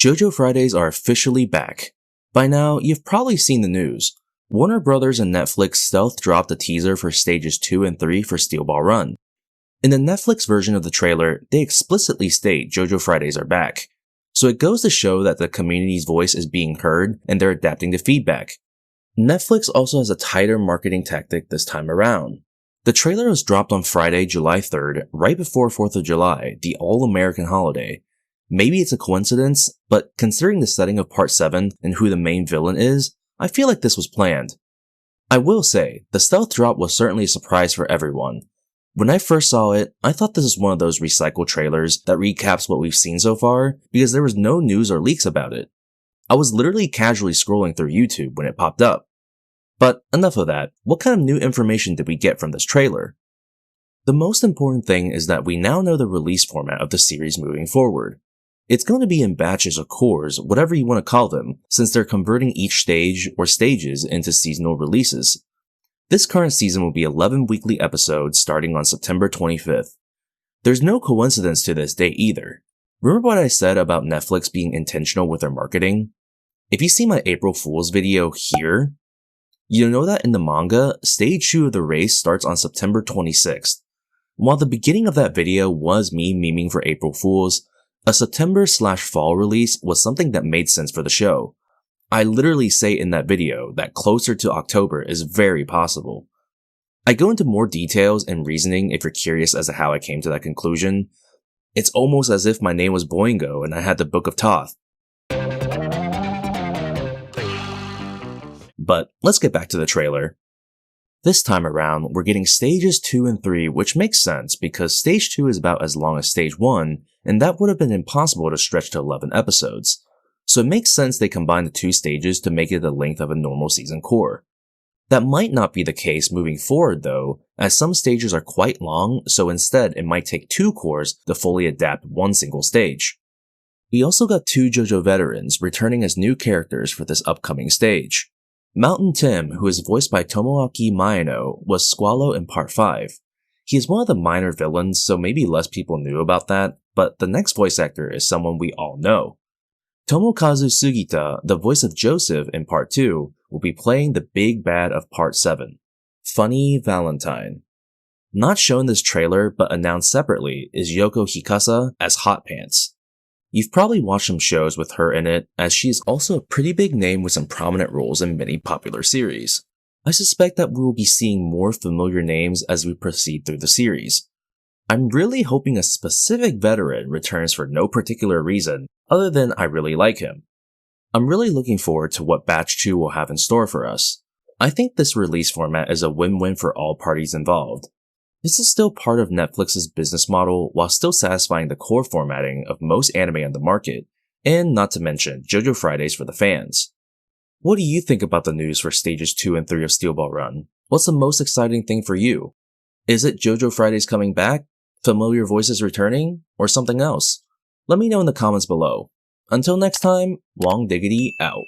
JoJo Fridays are officially back. By now, you've probably seen the news. Warner Brothers and Netflix stealth dropped a teaser for stages 2 and 3 for Steel Ball Run. In the Netflix version of the trailer, they explicitly state JoJo Fridays are back. So it goes to show that the community's voice is being heard and they're adapting to feedback. Netflix also has a tighter marketing tactic this time around. The trailer was dropped on Friday, July 3rd, right before 4th of July, the all-American holiday. Maybe it's a coincidence, but considering the setting of Part 7 and who the main villain is, I feel like this was planned. I will say, the stealth drop was certainly a surprise for everyone. When I first saw it, I thought this was one of those recycled trailers that recaps what we've seen so far because there was no news or leaks about it. I was literally casually scrolling through YouTube when it popped up. But enough of that, what kind of new information did we get from this trailer? The most important thing is that we now know the release format of the series moving forward. It's going to be in batches or cores, whatever you want to call them, since they're converting each stage or stages into seasonal releases. This current season will be 11 weekly episodes starting on September 25th. There's no coincidence to this date either. Remember what I said about Netflix being intentional with their marketing? If you see my April Fool's video here, you'll know that in the manga, Stage 2 of the race starts on September 26th. While the beginning of that video was me memeing for April Fools, a September/fall release was something that made sense for the show. I literally say in that video that closer to October is very possible. I go into more details and reasoning if you're curious as to how I came to that conclusion. It's almost as if my name was Boingo and I had the Book of Thoth. But let's get back to the trailer. This time around, we're getting stages 2 and 3, which makes sense because stage 2 is about as long as stage 1, and that would have been impossible to stretch to 11 episodes. So it makes sense they combine the two stages to make it the length of a normal season core. That might not be the case moving forward though, as some stages are quite long, so instead it might take 2 cores to fully adapt one single stage. We also got 2 JoJo veterans returning as new characters for this upcoming stage. Mountain Tim, who is voiced by Tomoaki Maeno, was Squallow in Part 5. He is one of the minor villains, so maybe less people knew about that, but the next voice actor is someone we all know. Tomokazu Sugita, the voice of Joseph in Part 2, will be playing the big bad of Part 7, Funny Valentine. Not shown in this trailer, but announced separately, is Yoko Hikasa as Hot Pants. You've probably watched some shows with her in it, as she is also a pretty big name with some prominent roles in many popular series. I suspect that we will be seeing more familiar names as we proceed through the series. I'm really hoping a specific veteran returns for no particular reason, other than I really like him. I'm really looking forward to what Batch 2 will have in store for us. I think this release format is a win-win for all parties involved. This is still part of Netflix's business model while still satisfying the core formatting of most anime on the market, and not to mention JoJo Fridays for the fans. What do you think about the news for stages 2 and 3 of Steel Ball Run? What's the most exciting thing for you? Is it JoJo Fridays coming back, familiar voices returning, or something else? Let me know in the comments below. Until next time, Long Diggity out.